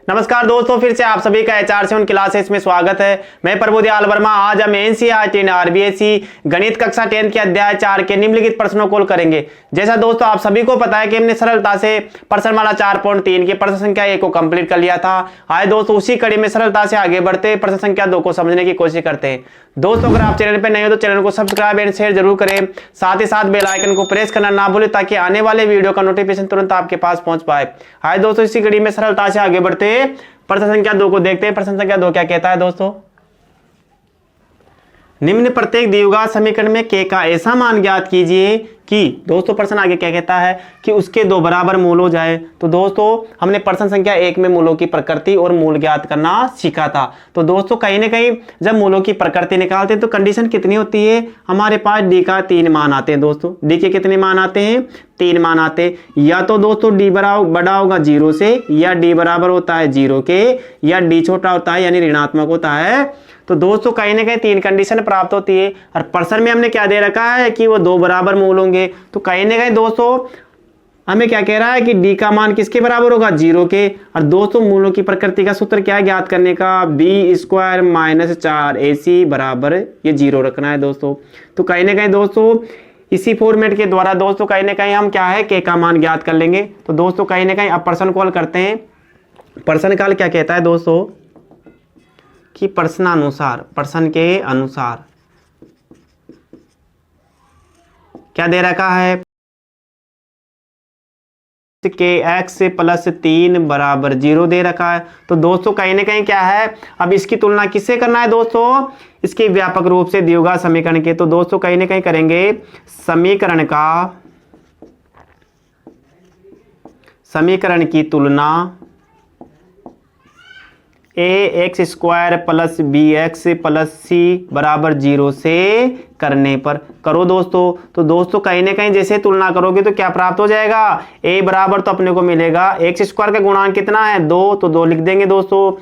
नमस्कार दोस्तों, फिर से आप सभी का HR7 क्लासेस में स्वागत है। मैं प्रभुदयाल वर्मा। आज हम NCERT RBSE गणित कक्षा 10 के अध्याय 4 के निम्नलिखित प्रश्नों को करेंगे। जैसा दोस्तों आप सभी को पता है कि हमने सरलता से प्रश्नमाला 4.3 के प्रश्न संख्या 1 को कंप्लीट कर लिया था। आए दोस्तों, उसी कड़ी में सरलता से आगे बढ़ते प्रश्न संख्या 2 को समझने की कोशिश करते हैं। दोस्तों, अगर आप चैनल पर नए हो तो चैनल को सब्सक्राइब एंड शेयर जरूर करें। साथ ही साथ बेल आइकन को प्रेस करना ना भूलें ताकि आने वाले वीडियो का नोटिफिकेशन तुरंत आपके पास पहुंच पाए। आए दोस्तों, इसी कड़ी में सरलता से आगे बढ़ते प्रश्न संख्या 2 को देखते हैं। प्रश्न संख्या 2 क्या कहता है दोस्तों? निम्न प्रत्येक द्विघात समीकरण में k का ऐसा मान ज्ञात कीजिए कि दोस्तों प्रश्न आगे क्या कहता है कि उसके दो बराबर मूल हो जाए। तो दोस्तों हमने प्रश्न संख्या 1 में मूलों की प्रकृति और मूल ज्ञात करना सीखा था। तो दोस्तों कहीं ना कहीं जब मूलों की प्रकृति निकालते हैं तो कंडीशन कितनी होती है? हमारे पास d का 3 मान आते हैं। दोस्तों d के कितने मान आते हैं? 3 मान आते हैं। या तो दोस्तों d बड़ा होगा 0 से, या d बराबर होता है 0 के, या d छोटा होता है यानी ऋणात्मक होता है। तो दोस्तों कहीं ना कहीं 3 कंडीशन प्राप्त होती है। और प्रश्न में हमने क्या दे रखा है कि वो 2 बराबर मूल होंगे। तो कहीं ना कहीं दोस्तों हमें क्या कह रहा है कि d का मान किसके बराबर होगा? 0 के। और दोस्तों मूलों की प्रकृति का सूत्र क्या है ज्ञात करने का? b² - 4ac बराबर ये 0 रखना है दोस्तों। तो कहीं ना कहीं दोस्तों इसी फॉर्मेट के द्वारा दोस्तों कहीं ना कहीं हम क्या है k का मान ज्ञात कर लेंगे। तो दोस्तों कहीं ना कहीं अब प्रश्न कॉल करते हैं। प्रश्न काल क्या कहता है दोस्तों कि प्रश्न के अनुसार क्या दे रखा है कि x + 3 बराबर 0 दे रखा है। तो दोस्तों कहीं ना कहीं क्या है, अब इसकी तुलना किससे करना है दोस्तों? इसके व्यापक रूप से द्विघात समीकरण के। तो दोस्तों कहीं ना कहीं करेंगे समीकरण की तुलना ax² + bx + c बराबर 0 से करने पर करो दोस्तों। तो दोस्तों कहीं ना कहीं जैसे तुलना करोगे तो क्या प्राप्त हो जाएगा? a बराबर तो अपने को मिलेगा x² का गुणांक कितना है? 2, तो 2 लिख देंगे दोस्तों।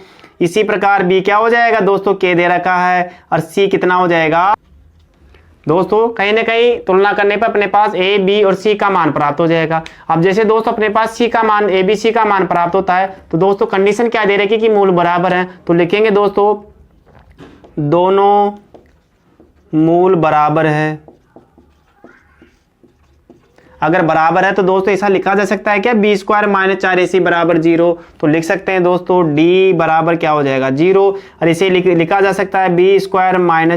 इसी प्रकार b क्या हो जाएगा दोस्तों? k दे रखा है। और c कितना हो जाएगा दोस्तों? कहीं ना कहीं तुलना करने पर अपने पास a, b और c का मान प्राप्त हो जाएगा। अब जैसे दोस्तों अपने पास c का मान a, b, c का मान प्राप्त होता है तो दोस्तों कंडीशन क्या दे रही है कि मूल बराबर है। तो लिखेंगे दोस्तों दोनों मूल बराबर है। अगर बराबर है तो दोस्तों ऐसा लिखा जा सकता है क्या? b² - 4ac बराबर 0। तो लिख सकते हैं दोस्तों d बराबर क्या हो जाएगा? 0। और इसे लिखा जा सकता है b² -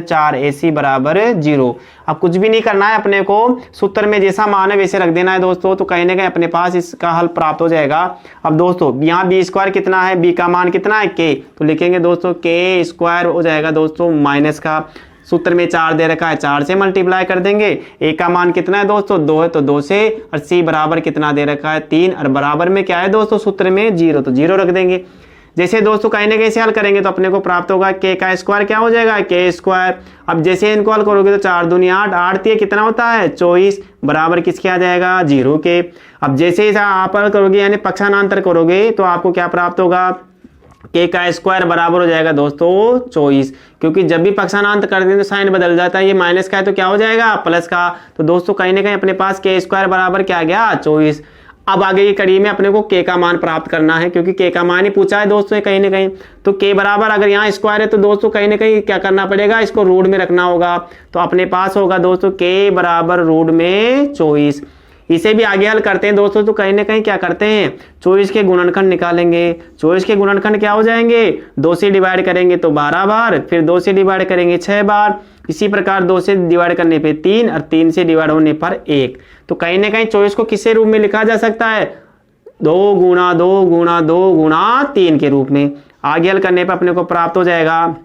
4ac बराबर 0। अब कुछ भी नहीं करना है, अपने को सूत्र में जैसा मान है वैसे रख देना है दोस्तों। तो कहीं ना कहीं अपने पास इसका हल प्राप्त हो जाएगा। अब दोस्तों यहाँ b² कितना है? b का मान कितना है? k। तो लिखेंगे दोस्तों k² हो जाएगा दोस्तों माइनस का, सूत्र में 4 दे रखा है 4 से मल्टीप्लाई कर देंगे। a का मान कितना है दोस्तों? 2 है तो 2 से। और c बराबर कितना दे रखा है? 3। और बराबर में क्या है दोस्तों? सूत्र में 0, तो 0 रख देंगे। जैसे दोस्तों कहीं ना कहीं से हल करेंगे तो अपने को प्राप्त होगा k का स्क्वायर क्या हो जाएगा? k²। अब जैसे इनको हल करोगे तो 4 दूनी 8, 8 3 कितना होता है? 24 बराबर किसके आ जाएगा? 0 के। अब जैसे इसे आप हल करोगे यानी पक्षांतर करोगे तो आपको क्या प्राप्त होगा? k का स्क्वायर बराबर हो जाएगा दोस्तों 24, क्योंकि जब भी पक्षांतर करते हैं तो साइन बदल जाता है। ये माइनस का है तो क्या हो जाएगा? प्लस का। तो दोस्तों कहीं ना कहीं अपने पास k² बराबर क्या आ गया? 24। अब आगे की कड़ी में अपने को k का मान प्राप्त करना है, क्योंकि k का मान ही पूछा है दोस्तों कहीं ना कहीं। तो k बराबर अगर यहाँ स्क्वायर है तो दोस्तों कहीं ना कहीं क्या करना पड़ेगा? इसको रूट में रखना होगा। तो अपने पास होगा दोस्तों k बराबर रूट में 24। इसे भी आगे हल करते हैं दोस्तों। तो कहीं ना कहीं क्या करते हैं? 24 के गुणनखंड निकालेंगे। 24 के गुणनखंड क्या हो जाएंगे? 2 से डिवाइड करेंगे तो 12 बार, फिर 2 से डिवाइड करेंगे 6 बार, इसी प्रकार 2 से डिवाइड करने पे 3 और 3 से डिवाइड होने पर 1। तो कहीं ना कहीं 24 को किसके रूप में लिखा जा सकता है? 2 × 2 × 2 × 3 के रूप में। आगे हल करने पर अपने को प्राप्त हो जाएगा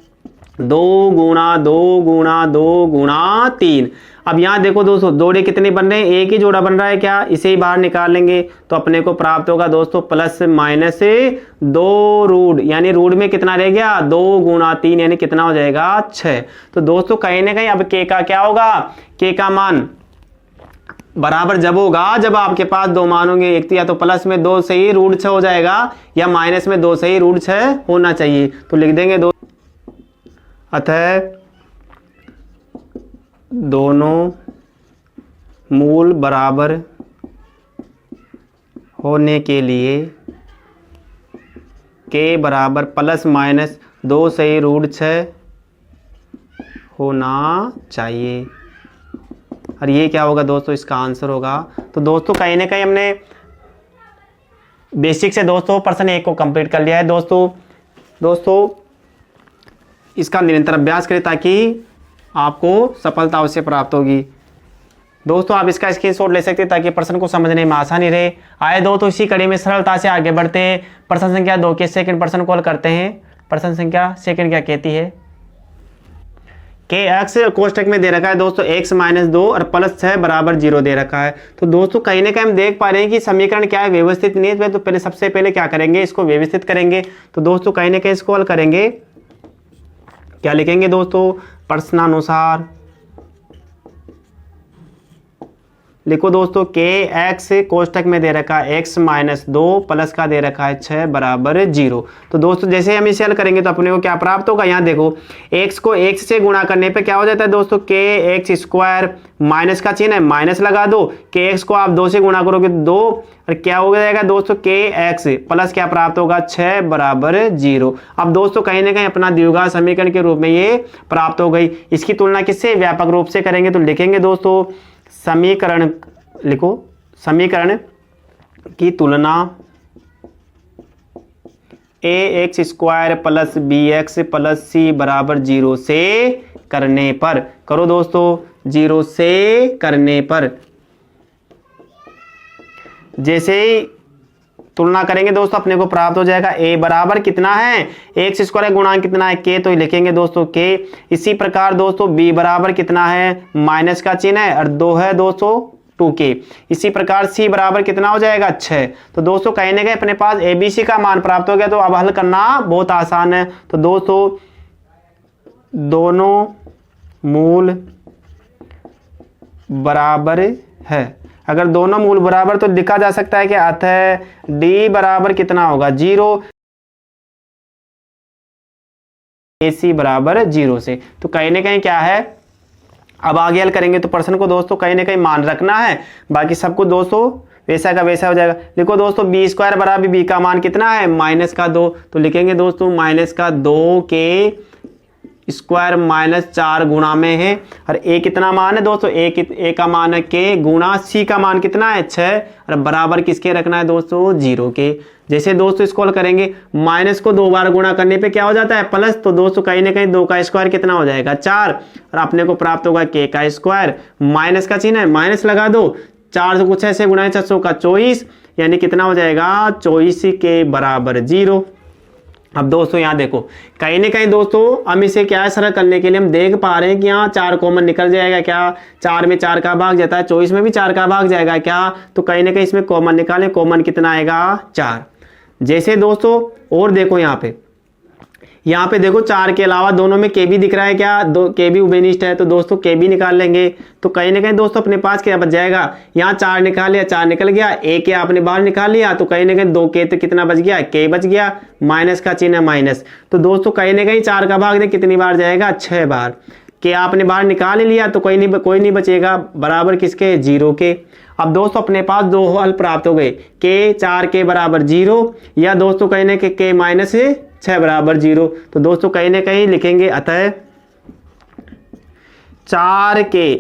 2 × 2 × 2 × 3। अब यहाँ देखो दोस्तों जोड़े कितने बन रहे हैं? एक ही जोड़ा बन रहा है क्या? इसे ही बाहर निकाल लेंगे तो अपने को प्राप्त होगा दोस्तों +-2 रूट, यानी रूट में कितना रह गया? 2 × 3 यानी कितना हो जाएगा? 6। तो दोस्तों कहीं ना कहीं अब k का क्या होगा? k का मान बराबर जब होगा जब आपके पास 2 मान होंगे। एक तो या तो प्लस में 2 से ही रूट 6 हो जाएगा या माइनस में 2 से ही रूट 6 होना चाहिए। तो लिख देंगे अतः दोनों मूल बराबर होने के लिए के बराबर प्लस माइनस 2 सही रूट 6 होना चाहिए। और ये क्या होगा दोस्तों, इसका आंसर होगा। तो दोस्तों कहीं ना कहीं हमने बेसिक से दोस्तों प्रश्न 1 को कंप्लीट कर लिया है। दोस्तों इसका निरंतर अभ्यास करें ताकि आपको सफलता अवश्य प्राप्त होगी। दोस्तों आप इसका स्क्रीनशॉट ले सकते हैं ताकि प्रश्न को समझने में आसानी रहे। आए दोस्तों इसी कड़ी में सरलता से आगे बढ़ते हैं। प्रश्न संख्या 2 के सेकंड प्रश्न कॉल करते हैं। प्रश्न संख्या सेकंड क्या कहती है कि एक्स कोष्टक में दे रखा है दोस्तों x माइनस 2 और प्लस 6 बराबर 0 दे रखा है। तो दोस्तों कहीं ना कहीं हम देख पा रहे हैं कि समीकरण क्या है, व्यवस्थित नहीं है। तो पहले सबसे पहले क्या करेंगे, इसको व्यवस्थित करेंगे। तो दोस्तों कहीं ना कहीं इसको हल करेंगे, क्या लिखेंगे दोस्तों, प्रश्नानुसार लिखो दोस्तों के एक्स कोष्टक में दे रखा है x माइनस 2 प्लस का दे रखा है 6 बराबर 0। तो दोस्तों जैसे हम इसे हल करेंगे तो अपने को क्या प्राप्त होगा, यहाँ देखो x को x से गुणा करने पे क्या हो जाता है दोस्तों, के एक्स स्क्वायर, माइनस का चिन्ह है माइनस लगा दो, के एक्स को आप 2 से गुणा करोगे 2 और क्या हो जाएगा दोस्तों, के एक्स प्लस क्या प्राप्त होगा 6 बराबर 0। अब दोस्तों कहीं ना कहीं अपना द्विघात समीकरण के रूप में ये प्राप्त हो गई। इसकी तुलना किससे, व्यापक रूप से करेंगे। तो लिखेंगे दोस्तों समीकरण, लिखो समीकरण की तुलना a x square plus b x plus c बराबर 0 से करने पर, करो दोस्तों 0 से करने पर, जैसे ही तुलना करेंगे दोस्तों अपने को प्राप्त हो जाएगा a बराबर कितना है, एक्स स्क्वायर गुणा कितना है k, तो लिखेंगे दोस्तों k। इसी प्रकार दोस्तों b बराबर कितना है, माइनस का चिन्ह है और 2 है दोस्तों 2k। इसी प्रकार c बराबर कितना हो जाएगा 6। तो दोस्तों कहीं ना कहीं अपने पास abc का मान प्राप्त हो गया। तो अब हल करना बहुत आसान है। तो दोस्तों दोनों मूल बराबर है, अगर दोनों मूल बराबर तो लिखा जा सकता है कि अतः d बराबर कितना होगा 0, ac बराबर 0 से। तो कहीं ना कहीं क्या है, अब आगे हल करेंगे तो प्रश्न को दोस्तों कहीं ना कहीं मान रखना है, बाकी सब कुछ दोस्तों वैसा का वैसा हो जाएगा। देखो दोस्तों बी स्क्वायर बराबर बी का मान कितना है, माइनस का 2, तो लिखेंगे दोस्तों माइनस का 2 के स्क्वायर माइनस 4 गुणा में है और ए कितना मान है दोस्तों, ए का मान है के गुणा सी का मान कितना है 6 और बराबर किसके रखना है दोस्तों 0 के। जैसे दोस्तों इसको हल करेंगे, माइनस को 2 बार गुणा करने पे क्या हो जाता है प्लस, तो दोस्तों कहीं ना कहीं 2 का स्क्वायर कितना हो जाएगा 4 और अपने को प्राप्त होगा के का स्क्वायर, माइनस का चिन्ह है माइनस लगा दो, 4 से कुछ ऐसे गुणा 600 का 24, यानी कितना हो जाएगा 24 के बराबर 0। अब दोस्तों यहाँ देखो कहीं ना कहीं दोस्तों हम इसे क्या है सरल करने के लिए हम देख पा रहे हैं कि यहाँ 4 कॉमन निकल जाएगा क्या, 4 में 4 का भाग जाता है, 24 में भी 4 का भाग जाएगा क्या, तो कहीं ना कहीं इसमें कॉमन निकालें, कॉमन कितना आएगा 4। जैसे दोस्तों और देखो यहाँ पे देखो 4 के अलावा दोनों में के भी दिख रहा है क्या, दो के भी उभयनिष्ठ है, तो दोस्तों के भी निकाल लेंगे। तो कहीं ना कहीं दोस्तों अपने पास क्या बच जाएगा, यहाँ 4 निकाल लिया, 4 निकल गया, ए के आपने बाहर निकाल लिया, तो कहीं ना कहीं 2 के तो कितना बच गया, के बच गया, माइनस का चिन्ह है माइनस। तो दोस्तों कहीं ना कहीं 4 का भाग दे कितनी बार जाएगा 6 बार, के आपने बाहर निकाल ही लिया तो कोई नहीं बचेगा, बराबर किसके 0 के। अब दोस्तों अपने पास 2 हल प्राप्त हो गए, के 4 के बराबर 0 या दोस्तों कहीं ना कहीं के माइनस 6 बराबर 0। तो दोस्तों कहीं ना कहीं लिखेंगे अतः 4 के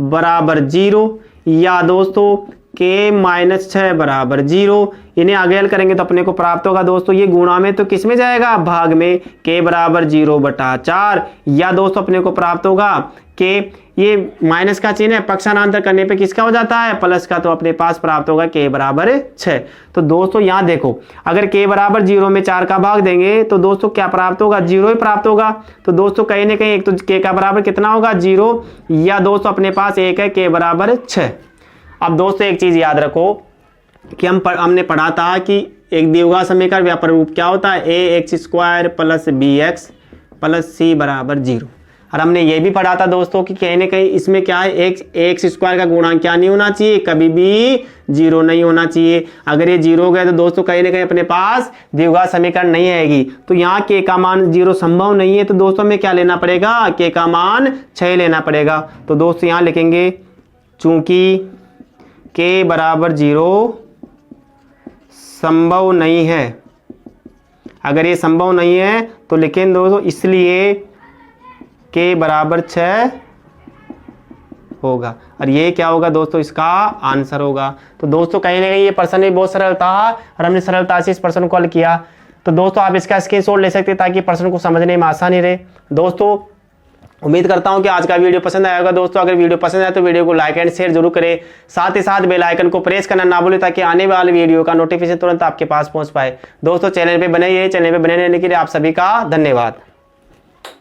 बराबर 0 या दोस्तों के माइनस 6 बराबर 0। इन्हें आगे हल करेंगे तो अपने को प्राप्त होगा दोस्तों ये गुणा में तो किस में जाएगा, भाग में, के बराबर 0/4 या दोस्तों अपने को प्राप्त होगा के ये माइनस का चिन्ह है पक्षांतर करने पे किसका हो जाता है प्लस का, तो अपने पास प्राप्त होगा के बराबर 6। तो दोस्तों यहाँ देखो अगर के बराबर 0 में 4 का भाग देंगे तो दोस्तों क्या प्राप्त होगा, 0 ही प्राप्त होगा। तो दोस्तों कहीं ना कहीं एक तो के का बराबर कितना होगा 0 या दोस्तों अपने पास एक है के बराबर 6। अब दोस्तों एक चीज याद रखो कि हमने पढ़ा था कि एक द्विघात समीकरण व्यापक रूप क्या होता है, a x square plus b x plus c बराबर 0। और हमने ये भी पढ़ा था दोस्तों कि कहीं ना कहीं इसमें क्या है, एक्स स्क्वायर का गुणांक क्या नहीं होना चाहिए, कभी भी 0 नहीं होना चाहिए। अगर ये 0 हो गया तो दोस्तों कहीं ना कहीं अपने पास द्विघात समीकरण नहीं आएगी। तो यहाँ के का मान 0 संभव नहीं है, तो दोस्तों हमें क्या लेना पड़ेगा, के का मान 6 लेना पड़ेगा। तो दोस्तों यहाँ लिखेंगे चूंकि के बराबर 0 संभव नहीं है, अगर ये संभव नहीं है तो लिखें दोस्तों इसलिए k बराबर 6 होगा, और ये क्या होगा दोस्तों, इसका आंसर होगा। तो दोस्तों कहीं ना कहीं ये प्रश्न भी बहुत सरल था और हमने सरलता से इस प्रश्न को हल किया। तो दोस्तों आप इसका स्क्रीनशॉट ले सकते हैं ताकि प्रश्न को समझने में आसानी रहे। दोस्तों उम्मीद करता हूं कि आज का वीडियो पसंद आया होगा। दोस्तों अगर वीडियो पसंद आए तो वीडियो को लाइक एंड शेयर जरूर करें, साथ ही साथ बेल आइकन को प्रेस करना ना भूलें ताकि आने वाले वीडियो का नोटिफिकेशन तुरंत आपके पास पहुंच पाए। दोस्तों चैनल पे बने रहने के लिए आप सभी का धन्यवाद।